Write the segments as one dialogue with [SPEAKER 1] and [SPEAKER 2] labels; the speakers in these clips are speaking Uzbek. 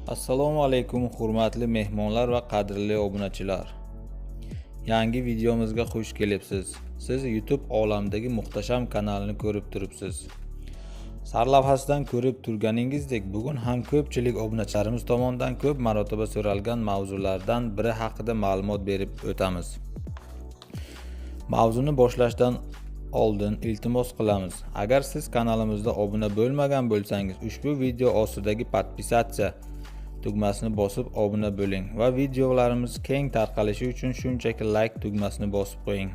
[SPEAKER 1] Assalomu alaykum hurmatli mehmonlar va qadrli obunachilar. Yangi videomizga xush kelibsiz. Siz YouTube olamidagi muhtasham kanalni ko'rib turibsiz. Sarlavhasidan ko'rib turganingizdek, bugun ham ko'pchilik obunachilarimiz tomonidan ko'p marotaba so'ralgan mavzulardan biri haqida ma'lumot berib o'tamiz. Mavzuni boshlashdan oldin iltimos qilamiz. Agar siz kanalimizda obuna bo'lmagan bo'lsangiz, ushbu video ostidagi podpisatsiya tugmasini bosib obuna bo'ling va videolarimiz keng tarqalishi uchun shunchaki like tugmasini bosib qo'ying.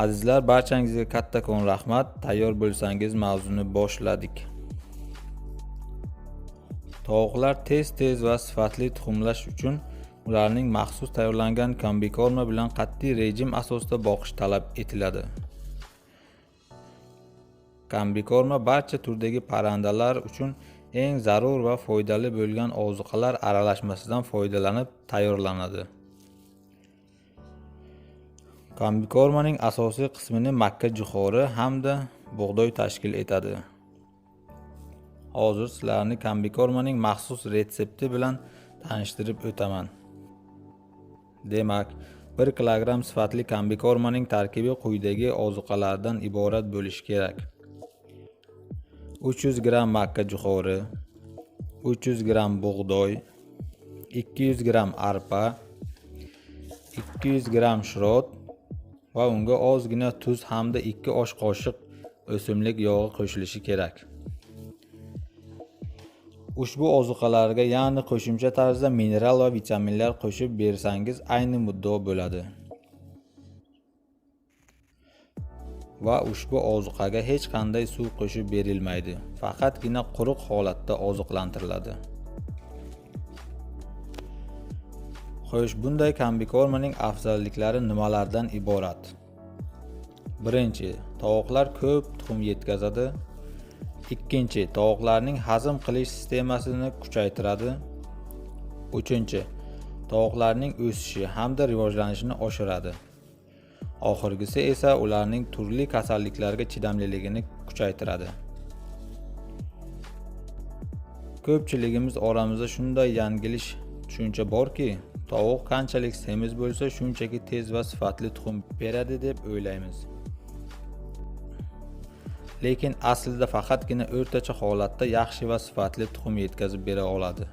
[SPEAKER 1] Azizlar, barchangizga kattakon rahmat. Tayyor bo'lsangiz mavzuni boshladik. Tovuqlar tez va sifatli tuxumlash uchun ularning maxsus tayyorlangan kombikorma bilan qat'iy rejim asosida boqish talab etiladi. Kombikorma barcha turdagi parrandalar uchun eng zarur va foydali bo'lgan ozuqalar aralashmasidan foydalanib tayyorlanadi. Kombikormaning asosiy qismini makka jo'xori hamda bug'doy tashkil etadi. Hozir sizlarni kombikormaning maxsus retsepti bilan tanishtirib o'taman. Demak, 1 kilogramm sifatli kombikormaning tarkibi quyidagi ozuqalardan iborat bo'lishi kerak. 300 gram makka jo'xori, 300 gram bug'doy, 200 gram arpa, 200 gram shirot va unga ozgina tuz hamda 2 osh qoshiq o'simlik yog'i qo'shilishi kerak. Ushbu ozuqalarga, ya'ni qo'shimcha tarzda mineral va vitaminlar qo'shib bersangiz ayni muddao bo'ladi. Va ushbu ozuqaga hech qanday suv qo'shib berilmaydi. Faqatgina quruq holatda oziqlantiriladi. Xo'sh, bunday kombikormaning afzalliklari nimalardan iborat? Birinchi, tovuqlar ko'p tuxum yetkazadi. Ikkinchi, tovuqlarning hazm qilish sistemasini kuchaytiradi. Uchinchi, tovuqlarning o'sishi hamda rivojlanishini oshiradi. Oxirgisi esa ularning turli kasalliklarga chidamliligini kuchaytiradi. Ko'pchiligimiz oramizda shunday yanglish tushuncha borki, tovuq qanchalik semiz bo'lsa, shunchaki tez va sifatli tuxum beradi deb o'ylaymiz. Lekin aslida faqatgina o'rtacha holatda yaxshi va sifatli tuxum yetkazib bera oladi.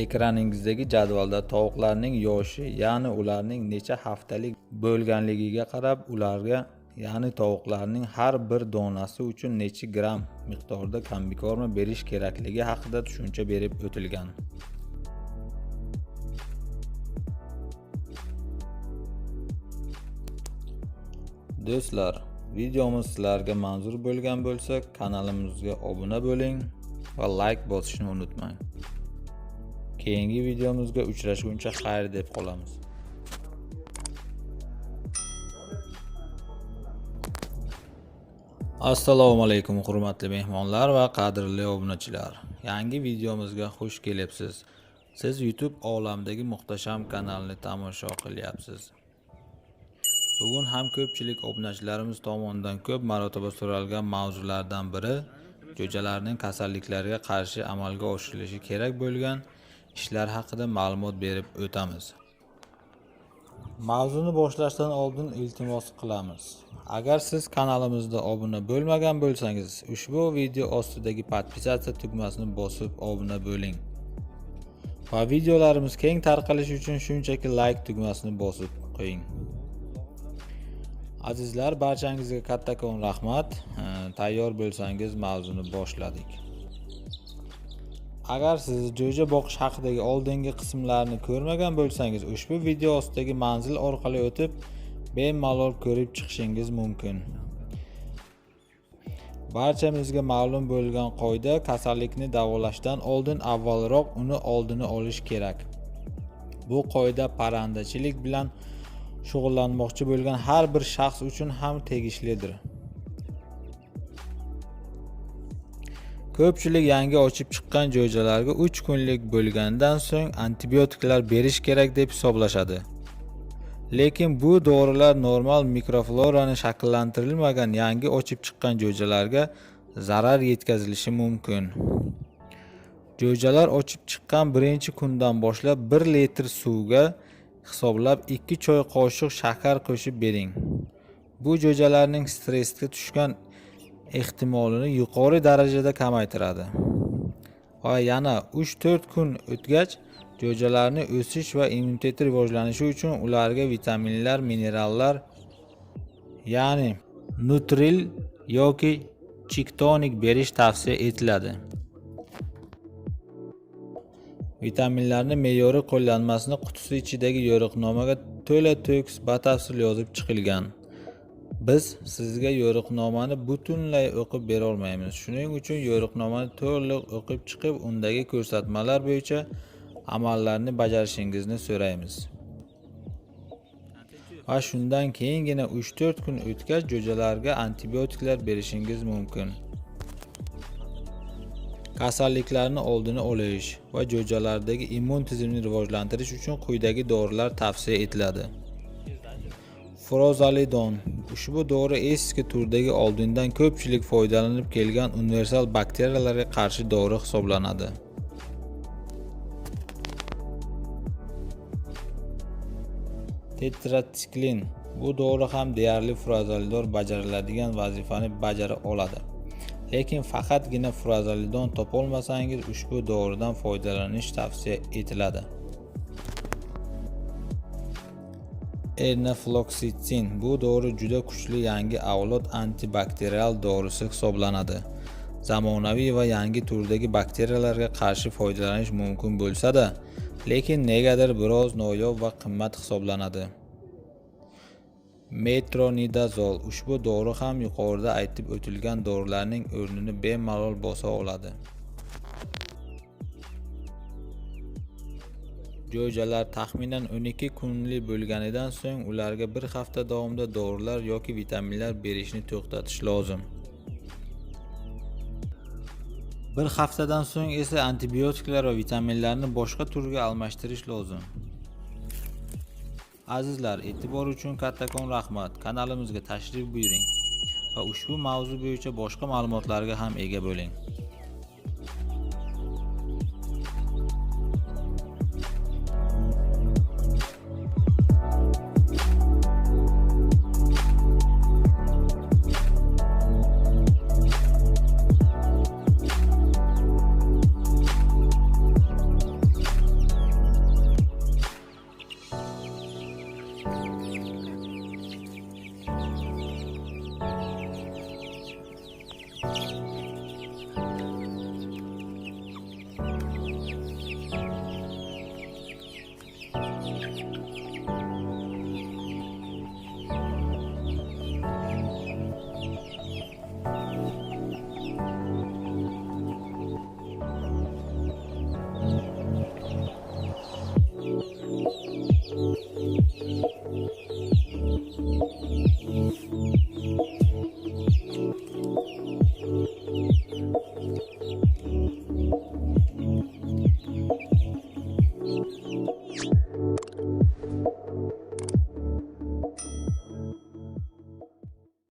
[SPEAKER 1] Ekraningizdagi jadvalda tovuqlarning yoshi, ya'ni ularning necha haftalik bo'lganligiga qarab ularga, ya'ni tovuqlarning har bir donasi uchun necha gram miqdorda kombikorma berish kerakligi haqida tushuncha berib o'tilgan. Do'stlar, videomiz sizlarga manzur bo'lgan bo'lsa, kanalimizga obuna bo'ling va like bosishni unutmang. Keyingi videomizga uchrashguncha xayr deb qolamiz. Assalomu alaykum hurmatli mehmonlar va qadrli obunachilar. Yangi videomizga xush kelibsiz. Siz YouTube olamidagi muhtasham kanalni tomosha qilyapsiz. Bugun ham ko'pchilik obunachilarimiz tomonidan ko'p marotaba so'ralgan mavzulardan biri jo'jalarning kasalliklariga qarshi amalga oshirilishi kerak bo'lgan ishlar haqida ma'lumot berib o'tamiz. Mavzuni boshlashdan oldin iltimos qilamiz. Agar siz kanalimizda obuna bo'lmagan bo'lsangiz, ushbu video ostidagi podpisatsiya tugmasini bosib obuna bo'ling. Va videolarimiz keng tarqalishi uchun shunchaki like tugmasini bosib qo'ying. Azizlar, barchangizga kattakon rahmat. Tayyor bo'lsangiz mavzuni boshladik. Agar siz jo'ja boqish haqidagi oldingi qismlarni ko'rmagan bo'lsangiz, ushbu video ostidagi manzil orqali o'tib bemalol ko'rib chiqishingiz mumkin. Barchamizga ma'lum bo'lgan qoida, kasallikni davolashdan oldin avvalroq uni oldini olish kerak. Bu qoida parrandachilik bilan shug'ullanmoqchi bo'lgan har bir shaxs uchun ham tegishlidir. Ko'pchilik yangi ochib chiqqan jo'jalarga 3 kunlik bo'lgandan so'ng antibiotiklar berish kerak deb hisoblashadi. Lekin bu dorilar normal mikroflorani shakllantirilmagan yangi ochib chiqqan jo'jalarga zarar yetkazilishi mumkin. Jo'jalar ochib chiqqan birinchi kundan boshlab 1 litr suvga hisoblab 2 choy qoshiq shakar qo'shib bering. Bu jo'jalarning stressga tushgan ehtimolini yuqori darajada kamaytiradi. Va yana 3-4 kun o'tgach, jo'jalarning o'sish va immuniteti rivojlanishi uchun ularga vitaminlar, minerallar, ya'ni Nutril yoki Chiktonik berish tavsiya etiladi. Vitaminlarning me'yoriy qo'llanmasini qutisi ichidagi yo'riqnomaga to'la-to'kis batafsil yozib chiqilgan. Biz sizga yo'riqnomani butunlay o'qib bera olmaymiz. Shuning uchun yo'riqnomani to'liq o'qib chiqib, undagi ko'rsatmalar bo'yicha amallarni bajarishingizni so'raymiz. Va shundan keyingina 3-4 kun o'tgach jo'jalarga antibiotiklar berishingiz mumkin. Kasalliklarni oldini olish va jo'jalardagi immun tizimini rivojlantirish uchun quyidagi dorilar tavsiya etiladi. Furazolidon. Ushbu dori eski turdagi oldindan ko'pchilik foydalanib kelgan universal bakteriyalarga qarshi dori hisoblanadi. Tetrasiklin. Bu dori ham deyarli furazolidon bajariladigan vazifani bajara oladi. Lekin faqatgina furazolidon topolmasangiz ushbu doridan foydalanish tavsiya etiladi. Enafloxacin. Bu dori juda kuchli yangi avlod antibakterial dorisi hisoblanadi. Zamonaviy va yangi turdagi bakteriyalarga qarshi foydalanish mumkin bo'lsa-da, lekin negadir biroz noyob va qimmat hisoblanadi. Metronidazol. Ushbu dori ham yuqorida aytib o'tilgan dorilarning o'rnini bemalol bosa oladi. Jo'jalar taxminan 12 kunli bo'lganidan so'ng ularga bir hafta davomida dorilar yoki vitaminlar berishni to'xtatish lozim. Bir haftadan so'ng esa antibiotiklar va vitaminlarni boshqa turga almashtirish lozim. Azizlar, e'tibor uchun kattakon rahmat. Kanalimizga tashrif buyuring va ushbu mavzu bo'yicha boshqa ma'lumotlarga ham ega bo'ling.